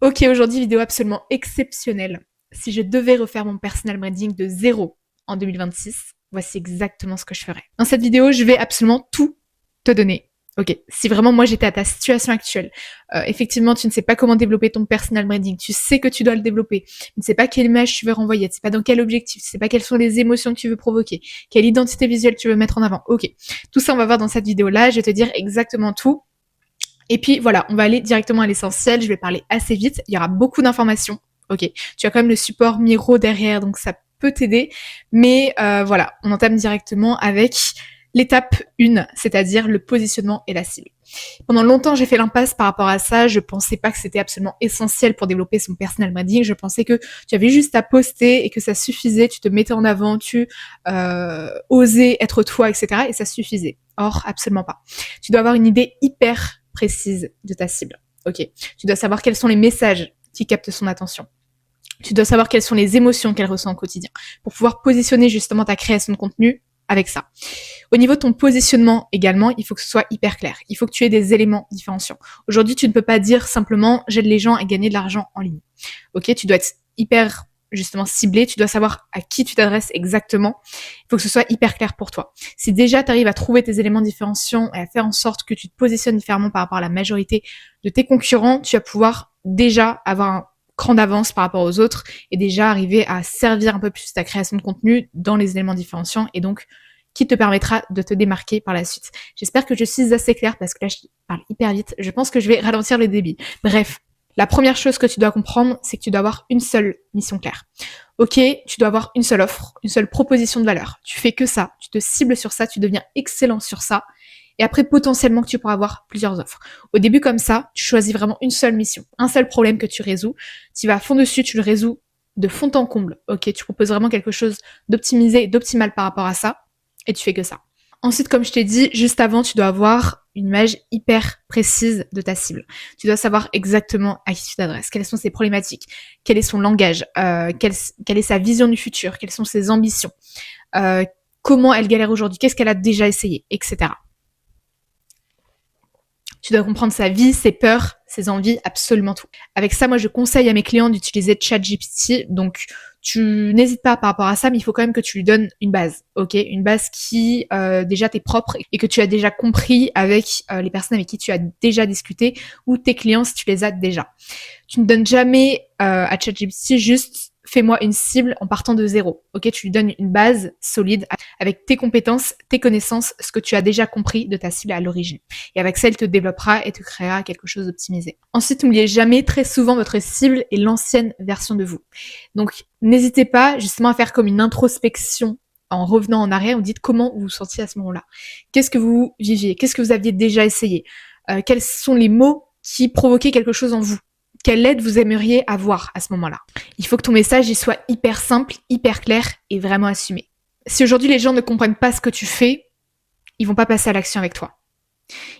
Ok, aujourd'hui, vidéo absolument exceptionnelle. Si je devais refaire mon personal branding de zéro en 2026, voici exactement ce que je ferais. Dans cette vidéo, je vais absolument tout te donner. Ok, si vraiment moi j'étais à ta situation actuelle, effectivement tu ne sais pas comment développer ton personal branding, tu sais que tu dois le développer, tu ne sais pas quelle image tu veux renvoyer, tu sais pas dans quel objectif, tu sais pas quelles sont les émotions que tu veux provoquer, quelle identité visuelle tu veux mettre en avant. Ok, tout ça on va voir dans cette vidéo-là, je vais te dire exactement tout. Et puis voilà, on va aller directement à l'essentiel, je vais parler assez vite, il y aura beaucoup d'informations, ok. Tu as quand même le support Miro derrière, donc ça peut t'aider, mais voilà, on entame directement avec l'étape 1, c'est-à-dire le positionnement et la cible. Pendant longtemps, j'ai fait l'impasse par rapport à ça, je pensais pas que c'était absolument essentiel pour développer son personal branding, je pensais que tu avais juste à poster et que ça suffisait, tu te mettais en avant, tu osais être toi, etc. et ça suffisait. Or, absolument pas. Tu dois avoir une idée hyper précise de ta cible. Ok. Tu dois savoir quels sont les messages qui captent son attention. Tu dois savoir quelles sont les émotions qu'elle ressent au quotidien pour pouvoir positionner justement ta création de contenu avec ça. Au niveau de ton positionnement également, il faut que ce soit hyper clair. Il faut que tu aies des éléments différenciants. Aujourd'hui, tu ne peux pas dire simplement j'aide les gens à gagner de l'argent en ligne. Ok, tu dois être hyper justement ciblé, tu dois savoir à qui tu t'adresses exactement. Il faut que ce soit hyper clair pour toi. Si déjà tu arrives à trouver tes éléments différenciants et à faire en sorte que tu te positionnes différemment par rapport à la majorité de tes concurrents, tu vas pouvoir déjà avoir un cran d'avance par rapport aux autres et déjà arriver à servir un peu plus ta création de contenu dans les éléments différenciants et donc qui te permettra de te démarquer par la suite. J'espère que je suis assez claire parce que là je parle hyper vite. Je pense que je vais ralentir le débit. Bref, la première chose que tu dois comprendre, c'est que tu dois avoir une seule mission claire. Ok, tu dois avoir une seule offre, une seule proposition de valeur. Tu fais que ça, tu te cibles sur ça, tu deviens excellent sur ça. Et après, potentiellement, que tu pourras avoir plusieurs offres. Au début, comme ça, tu choisis vraiment une seule mission, un seul problème que tu résous. Tu vas à fond dessus, tu le résous de fond en comble. Ok, tu proposes vraiment quelque chose d'optimisé et d'optimal par rapport à ça. Et tu fais que ça. Ensuite, comme je t'ai dit, juste avant, tu dois avoir une image hyper précise de ta cible. Tu dois savoir exactement à qui tu t'adresses, quelles sont ses problématiques, quel est son langage, quelle est sa vision du futur, quelles sont ses ambitions, comment elle galère aujourd'hui, qu'est-ce qu'elle a déjà essayé, etc. Tu dois comprendre sa vie, ses peurs, ses envies, absolument tout. Avec ça, moi, je conseille à mes clients d'utiliser ChatGPT. Donc, tu n'hésites pas par rapport à ça, mais il faut quand même que tu lui donnes une base, ok? Une base qui déjà t'est propre et que tu as déjà compris avec les personnes avec qui tu as déjà discuté ou tes clients si tu les as déjà. Tu ne donnes jamais à ChatGPT juste fais-moi une cible en partant de zéro. Ok, tu lui donnes une base solide avec tes compétences, tes connaissances, ce que tu as déjà compris de ta cible à l'origine. Et avec ça, elle te développera et te créera quelque chose d'optimisé. Ensuite, n'oubliez jamais, très souvent, votre cible est l'ancienne version de vous. Donc, n'hésitez pas justement à faire comme une introspection en revenant en arrière, vous dites comment vous vous sentiez à ce moment-là. Qu'est-ce que vous viviez? Qu'est-ce que vous aviez déjà essayé? Quels sont les mots qui provoquaient quelque chose en vous? Quelle aide vous aimeriez avoir à ce moment-là? Il faut que ton message il soit hyper simple, hyper clair et vraiment assumé. Si aujourd'hui les gens ne comprennent pas ce que tu fais, ils vont pas passer à l'action avec toi.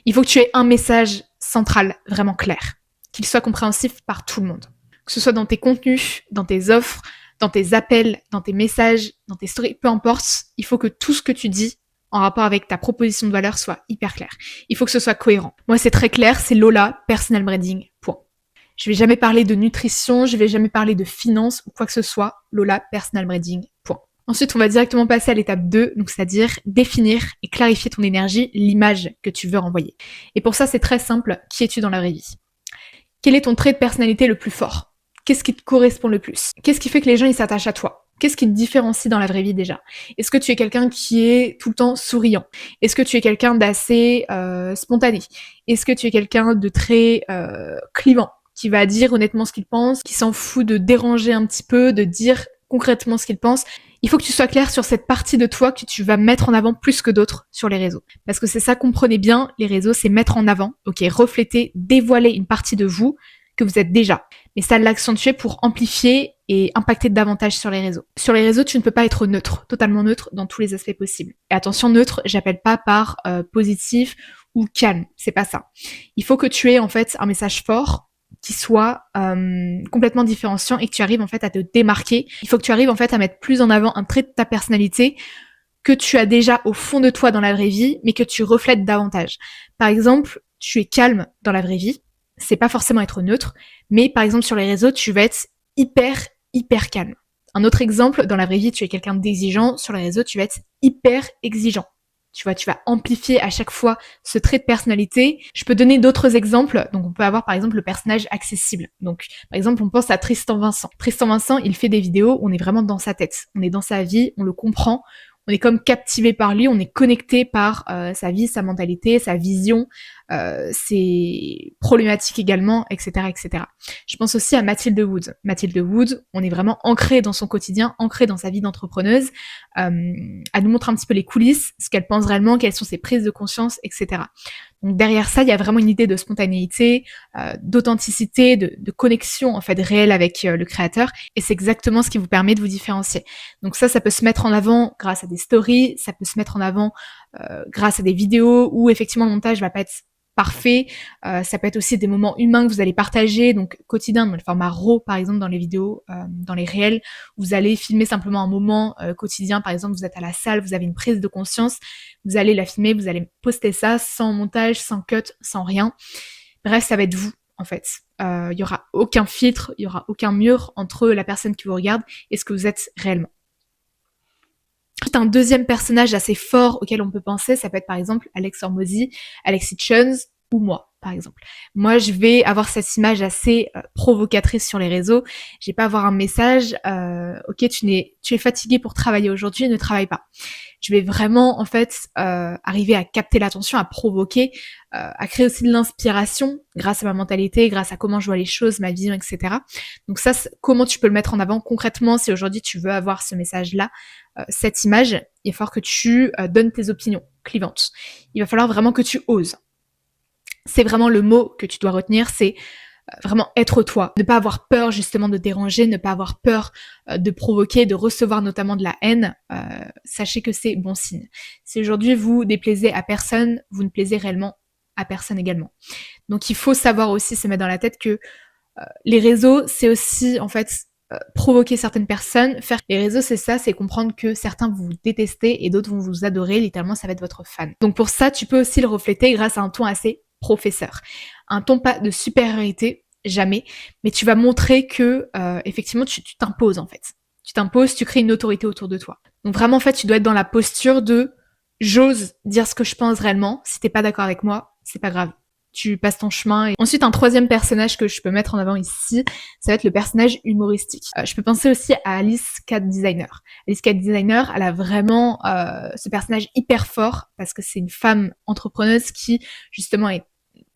Il faut que tu aies un message central vraiment clair, qu'il soit compréhensif par tout le monde. Que ce soit dans tes contenus, dans tes offres, dans tes appels, dans tes messages, dans tes stories, peu importe, il faut que tout ce que tu dis en rapport avec ta proposition de valeur soit hyper clair. Il faut que ce soit cohérent. Moi, c'est très clair, c'est Lola, personal branding, point. Je vais jamais parler de nutrition, je vais jamais parler de finance ou quoi que ce soit. Lola, personal branding, point. Ensuite, on va directement passer à l'étape 2, donc c'est-à-dire définir et clarifier ton énergie, l'image que tu veux renvoyer. Et pour ça, c'est très simple. Qui es-tu dans la vraie vie? Quel est ton trait de personnalité le plus fort? Qu'est-ce qui te correspond le plus? Qu'est-ce qui fait que les gens ils s'attachent à toi? Qu'est-ce qui te différencie dans la vraie vie déjà? Est-ce que tu es quelqu'un qui est tout le temps souriant? Est-ce que tu es quelqu'un d'assez spontané? Est-ce que tu es quelqu'un de très clivant, qui va dire honnêtement ce qu'il pense, qui s'en fout de déranger un petit peu, de dire concrètement ce qu'il pense? Il faut que tu sois clair sur cette partie de toi que tu vas mettre en avant plus que d'autres sur les réseaux. Parce que c'est ça, comprenez bien, les réseaux, c'est mettre en avant, ok, refléter, dévoiler une partie de vous que vous êtes déjà. Mais ça l'accentuer pour amplifier et impacter davantage sur les réseaux. Sur les réseaux, tu ne peux pas être neutre, totalement neutre dans tous les aspects possibles. Et attention, neutre, j'appelle pas par positif ou calme, c'est pas ça. Il faut que tu aies en fait un message fort qui soit complètement différenciant et que tu arrives en fait à te démarquer. Il faut que tu arrives en fait à mettre plus en avant un trait de ta personnalité que tu as déjà au fond de toi dans la vraie vie, mais que tu reflètes davantage. Par exemple, tu es calme dans la vraie vie, c'est pas forcément être neutre, mais par exemple sur les réseaux, tu vas être hyper calme. Un autre exemple, dans la vraie vie, tu es quelqu'un d'exigeant, sur les réseaux, tu vas être hyper exigeant. Tu vois, tu vas amplifier à chaque fois ce trait de personnalité. Je peux donner d'autres exemples. Donc, on peut avoir par exemple le personnage accessible. Donc, par exemple, on pense à Tristan Vincent. Tristan Vincent, il fait des vidéos, on est vraiment dans sa tête. On est dans sa vie, on le comprend. On est comme captivé par lui, on est connecté par sa vie, sa mentalité, sa vision, ses problématiques également, etc., etc. Je pense aussi à Mathilde Wood. Mathilde Wood, on est vraiment ancré dans son quotidien, ancré dans sa vie d'entrepreneuse. Elle nous montre un petit peu les coulisses, ce qu'elle pense réellement, quelles sont ses prises de conscience, etc. Donc derrière ça, il y a vraiment une idée de spontanéité, d'authenticité, de connexion en fait réelle avec le créateur, et c'est exactement ce qui vous permet de vous différencier. Donc ça peut se mettre en avant grâce à des stories, ça peut se mettre en avant grâce à des vidéos où effectivement le montage va pas être parfait. Ça peut être aussi des moments humains que vous allez partager, donc quotidien, dans le format RAW par exemple, dans les vidéos, dans les réels, vous allez filmer simplement un moment quotidien, par exemple vous êtes à la salle, vous avez une prise de conscience, vous allez la filmer, vous allez poster ça sans montage, sans cut, sans rien. Bref, ça va être vous en fait. Il y aura aucun filtre, il y aura aucun mur entre la personne qui vous regarde et ce que vous êtes réellement. Un deuxième personnage assez fort auquel on peut penser, ça peut être par exemple Alex Hormozy, Alexis Chunz ou moi, par exemple. Moi, je vais avoir cette image assez provocatrice sur les réseaux. Je vais pas avoir un message, ok, tu es fatigué pour travailler aujourd'hui, ne travaille pas. Je vais vraiment, en fait, arriver à capter l'attention, à provoquer, à créer aussi de l'inspiration grâce à ma mentalité, grâce à comment je vois les choses, ma vision, etc. Donc ça, comment tu peux le mettre en avant concrètement si aujourd'hui tu veux avoir ce message-là, cette image, il va falloir que tu donnes tes opinions clivantes. Il va falloir vraiment que tu oses. C'est vraiment le mot que tu dois retenir, c'est vraiment être toi. Ne pas avoir peur justement de déranger, ne pas avoir peur de provoquer, de recevoir notamment de la haine. Sachez que c'est bon signe. Si aujourd'hui vous déplaisez à personne, vous ne plaisez réellement à personne également. Donc il faut savoir aussi se mettre dans la tête que les réseaux, c'est aussi en fait provoquer certaines personnes. Faire les réseaux, c'est ça, c'est comprendre que certains vont vous détester et d'autres vont vous adorer. Littéralement, ça va être votre fan. Donc pour ça, tu peux aussi le refléter grâce à un ton assez professeur. Un ton pas de supériorité, jamais, mais tu vas montrer que effectivement tu t'imposes en fait. Tu t'imposes, tu crées une autorité autour de toi. Donc vraiment en fait, tu dois être dans la posture de j'ose dire ce que je pense réellement. Si t'es pas d'accord avec moi, c'est pas grave. Tu passes ton chemin. Et ensuite, un troisième personnage que je peux mettre en avant ici, ça va être le personnage humoristique. Je peux penser aussi à Alice Cat Designer. Alice Cat Designer, elle a vraiment ce personnage hyper fort parce que c'est une femme entrepreneuse qui, justement, est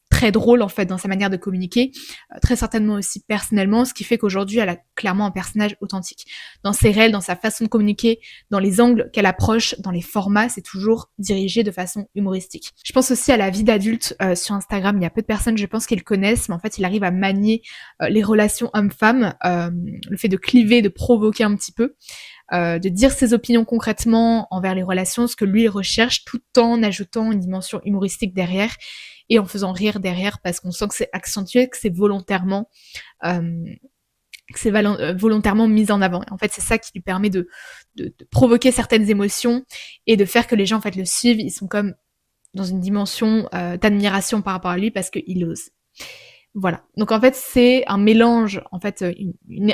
très drôle en fait dans sa manière de communiquer, très certainement aussi personnellement, ce qui fait qu'aujourd'hui elle a clairement un personnage authentique. Dans ses réels, dans sa façon de communiquer, dans les angles qu'elle approche, dans les formats, c'est toujours dirigé de façon humoristique. Je pense aussi à la vie d'adulte sur Instagram, il y a peu de personnes je pense qui le connaissent, mais en fait il arrive à manier les relations hommes-femmes, le fait de cliver, de provoquer un petit peu, de dire ses opinions concrètement envers les relations, ce que lui recherche, tout en ajoutant une dimension humoristique derrière et en faisant rire derrière parce qu'on sent que c'est accentué, que c'est volontairement volontairement mis en avant. Et en fait, c'est ça qui lui permet de provoquer certaines émotions et de faire que les gens en fait le suivent. Ils sont comme dans une dimension d'admiration par rapport à lui parce qu'il ose. Voilà. Donc en fait, c'est un mélange, en fait,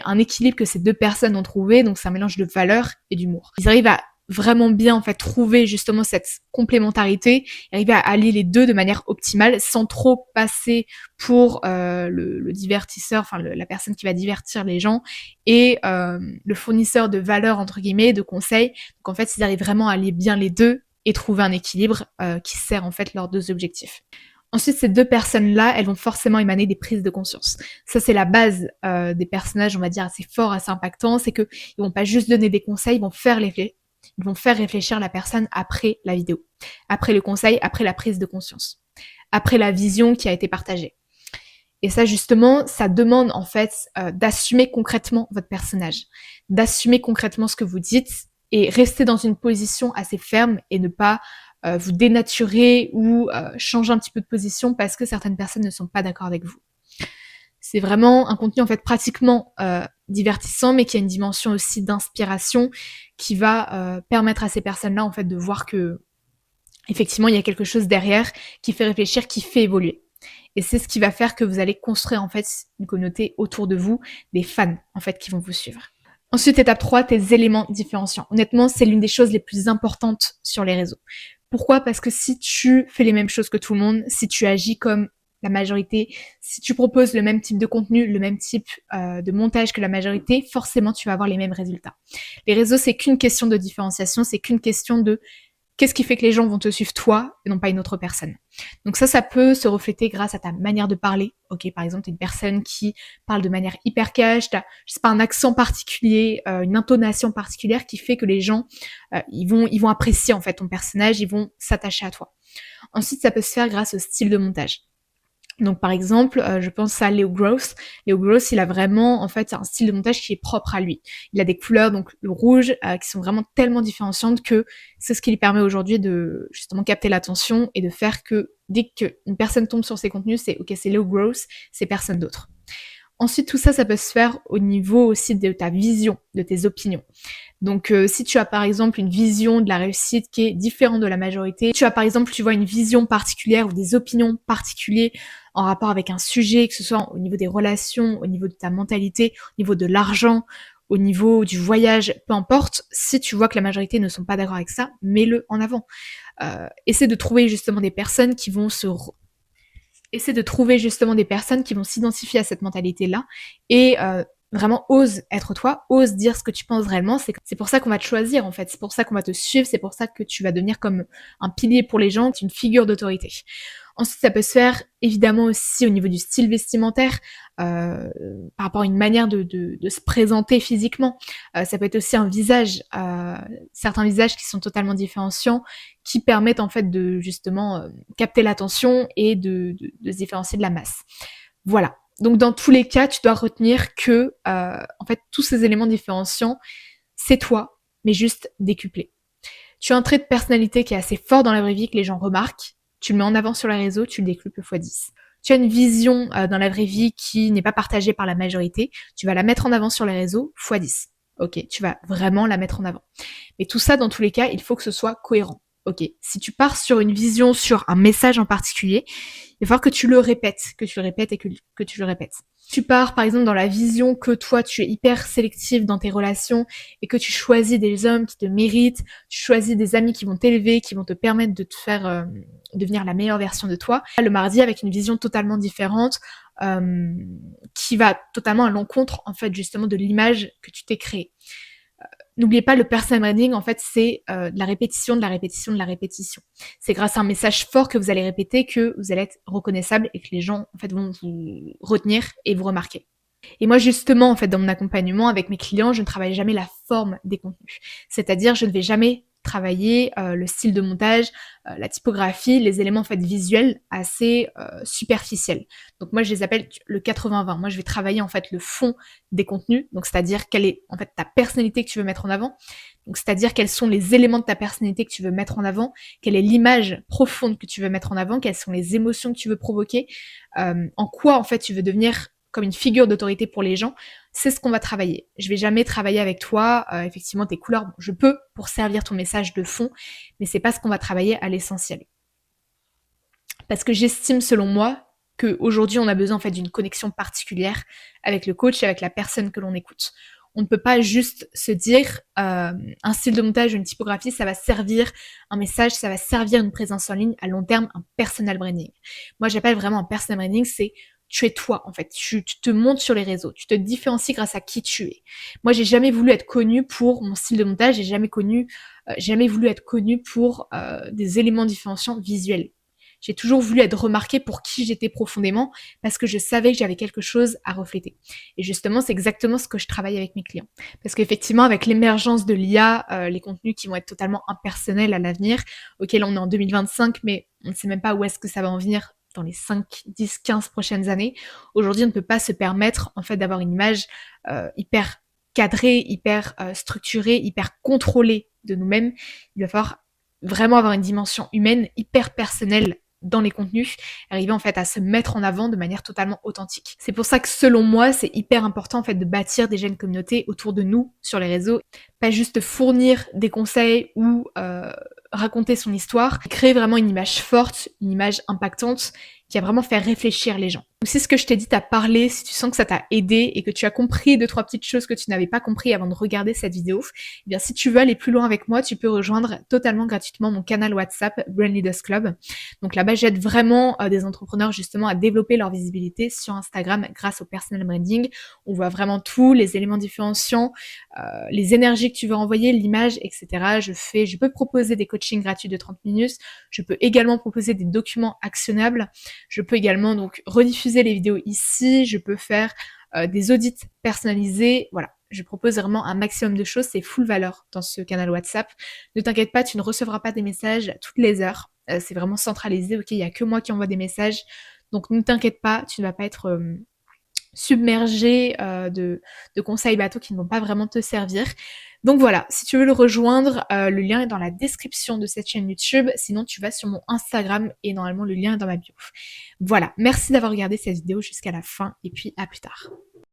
un équilibre que ces deux personnes ont trouvé. Donc c'est un mélange de valeurs et d'humour. Ils arrivent à vraiment bien en fait trouver justement cette complémentarité, arriver à allier les deux de manière optimale sans trop passer pour le divertisseur, enfin la personne qui va divertir les gens et le fournisseur de valeurs entre guillemets, de conseils. Donc en fait, ils arrivent vraiment à allier bien les deux et trouver un équilibre qui sert en fait leurs deux objectifs. Ensuite, ces deux personnes-là, elles vont forcément émaner des prises de conscience. Ça, c'est la base des personnages, on va dire, assez forts, assez impactants. C'est qu'ils vont pas juste donner des conseils, ils vont faire réfléchir la personne après la vidéo, après le conseil, après la prise de conscience, après la vision qui a été partagée. Et ça, justement, ça demande en fait d'assumer concrètement votre personnage, d'assumer concrètement ce que vous dites et rester dans une position assez ferme et ne pas vous dénaturer ou changer un petit peu de position parce que certaines personnes ne sont pas d'accord avec vous. C'est vraiment un contenu en fait pratiquement divertissant, mais qui a une dimension aussi d'inspiration qui va permettre à ces personnes-là en fait de voir que effectivement il y a quelque chose derrière qui fait réfléchir, qui fait évoluer. Et c'est ce qui va faire que vous allez construire en fait une communauté autour de vous, des fans en fait qui vont vous suivre. Ensuite, étape 3, tes éléments différenciants. Honnêtement, c'est l'une des choses les plus importantes sur les réseaux. Pourquoi ? Parce que si tu fais les mêmes choses que tout le monde, si tu agis comme la majorité, si tu proposes le même type de contenu, le même type de montage que la majorité, forcément tu vas avoir les mêmes résultats. Les réseaux, c'est qu'une question de différenciation, c'est qu'une question de qu'est-ce qui fait que les gens vont te suivre toi et non pas une autre personne. Donc ça peut se refléter grâce à ta manière de parler. Ok, par exemple, t'es une personne qui parle de manière hyper cash, t'as, je sais pas, un accent particulier, une intonation particulière qui fait que les gens, ils vont apprécier en fait ton personnage, ils vont s'attacher à toi. Ensuite, ça peut se faire grâce au style de montage. Donc par exemple, je pense à Leo Gross. Leo Gross, il a vraiment en fait un style de montage qui est propre à lui. Il a des couleurs, donc le rouge, qui sont vraiment tellement différenciantes que c'est ce qui lui permet aujourd'hui de justement capter l'attention et de faire que dès qu'une personne tombe sur ses contenus, c'est ok, c'est Leo Gross, c'est personne d'autre. Ensuite, tout ça, ça peut se faire au niveau aussi de ta vision, de tes opinions. Donc, si tu as par exemple une vision de la réussite qui est différente de la majorité, tu vois une vision particulière ou des opinions particulières en rapport avec un sujet, que ce soit au niveau des relations, au niveau de ta mentalité, au niveau de l'argent, au niveau du voyage, peu importe, si tu vois que la majorité ne sont pas d'accord avec ça, mets-le en avant. Essaie de trouver justement des personnes qui vont s'identifier à cette mentalité-là et vraiment ose être toi, ose dire ce que tu penses réellement. C'est pour ça qu'on va te choisir en fait, c'est pour ça qu'on va te suivre, c'est pour ça que tu vas devenir comme un pilier pour les gens, une figure d'autorité. Ensuite, ça peut se faire évidemment aussi au niveau du style vestimentaire, par rapport à une manière de se présenter physiquement. Ça peut être aussi un visage, certains visages qui sont totalement différenciants, qui permettent en fait de justement capter l'attention et de se différencier de la masse. Voilà. Donc dans tous les cas, tu dois retenir que en fait tous ces éléments différenciants, c'est toi, mais juste décuplé. Tu as un trait de personnalité qui est assez fort dans la vraie vie que les gens remarquent, tu le mets en avant sur les réseaux, tu le décuples x10. Tu as une vision dans la vraie vie qui n'est pas partagée par la majorité, tu vas la mettre en avant sur les réseaux x10. Ok, tu vas vraiment la mettre en avant. Mais tout ça, dans tous les cas, il faut que ce soit cohérent. Ok, si tu pars sur une vision, sur un message en particulier, il va falloir que tu le répètes et que tu le répètes. Tu pars par exemple dans la vision que toi tu es hyper sélectif dans tes relations et que tu choisis des hommes qui te méritent, tu choisis des amis qui vont t'élever, qui vont te permettre de te faire devenir la meilleure version de toi. Le mardi avec une vision totalement différente, qui va totalement à l'encontre en fait justement de l'image que tu t'es créée. N'oubliez pas, le personal branding, en fait, c'est de la répétition, de la répétition, de la répétition. C'est grâce à un message fort que vous allez répéter que vous allez être reconnaissable et que les gens, en fait, vont vous retenir et vous remarquer. Et moi, justement, en fait, dans mon accompagnement avec mes clients, je ne travaille jamais la forme des contenus. C'est-à-dire, je ne vais jamais travailler le style de montage, la typographie, les éléments en fait visuels assez superficiels. Donc moi je les appelle le 80-20. Moi je vais travailler en fait le fond des contenus, donc c'est-à-dire quelle est en fait ta personnalité que tu veux mettre en avant. Donc c'est-à-dire quels sont les éléments de ta personnalité que tu veux mettre en avant, quelle est l'image profonde que tu veux mettre en avant, quelles sont les émotions que tu veux provoquer, en quoi en fait tu veux devenir comme une figure d'autorité pour les gens, c'est ce qu'on va travailler. Je vais jamais travailler avec toi, effectivement tes couleurs, bon, je peux pour servir ton message de fond, mais c'est pas ce qu'on va travailler à l'essentiel. Parce que j'estime selon moi qu'aujourd'hui on a besoin en fait d'une connexion particulière avec le coach et avec la personne que l'on écoute. On ne peut pas juste se dire un style de montage, une typographie, ça va servir un message, ça va servir une présence en ligne à long terme, un personal branding. Moi j'appelle vraiment un personal branding, c'est tu es toi en fait, tu te montes sur les réseaux, tu te différencies grâce à qui tu es. Moi j'ai jamais voulu être connue pour mon style de montage, j'ai jamais voulu être connue pour des éléments différenciants visuels. J'ai toujours voulu être remarquée pour qui j'étais profondément parce que je savais que j'avais quelque chose à refléter. Et justement, c'est exactement ce que je travaille avec mes clients. Parce qu'effectivement, avec l'émergence de l'IA, les contenus qui vont être totalement impersonnels à l'avenir, auquel on est en 2025, mais on ne sait même pas où est-ce que ça va en venir dans les 5, 10, 15 prochaines années. Aujourd'hui, on ne peut pas se permettre en fait d'avoir une image hyper cadrée, hyper structurée, hyper contrôlée de nous-mêmes. Il va falloir vraiment avoir une dimension humaine, hyper personnelle dans les contenus, arriver en fait à se mettre en avant de manière totalement authentique. C'est pour ça que selon moi, c'est hyper important en fait de bâtir des jeunes communautés autour de nous sur les réseaux, pas juste fournir des conseils ou raconter son histoire, créer vraiment une image forte, une image impactante, qui va vraiment faire réfléchir les gens. Donc si ce que je t'ai dit t'a parlé, si tu sens que ça t'a aidé et que tu as compris 2-3 petites choses que tu n'avais pas compris avant de regarder cette vidéo, eh bien si tu veux aller plus loin avec moi, tu peux rejoindre totalement gratuitement mon canal WhatsApp Brand Leaders Club. Donc là-bas, j'aide vraiment des entrepreneurs justement à développer leur visibilité sur Instagram grâce au personal branding. On voit vraiment tout, les éléments différenciants, les énergies que tu veux envoyer, l'image, etc. Je peux proposer des coachings gratuits de 30 minutes. Je peux également proposer des documents actionnables. Je peux également donc rediffuser les vidéos ici. Je peux faire des audits personnalisés. Voilà. Je propose vraiment un maximum de choses. C'est full valeur dans ce canal WhatsApp. Ne t'inquiète pas, tu ne recevras pas des messages toutes les heures. C'est vraiment centralisé. Ok, il n'y a que moi qui envoie des messages. Donc ne t'inquiète pas, tu ne vas pas être submergé de conseils bateaux qui ne vont pas vraiment te servir. Donc voilà, si tu veux le rejoindre, le lien est dans la description de cette chaîne YouTube. Sinon, tu vas sur mon Instagram et normalement le lien est dans ma bio. Voilà, merci d'avoir regardé cette vidéo jusqu'à la fin et puis à plus tard.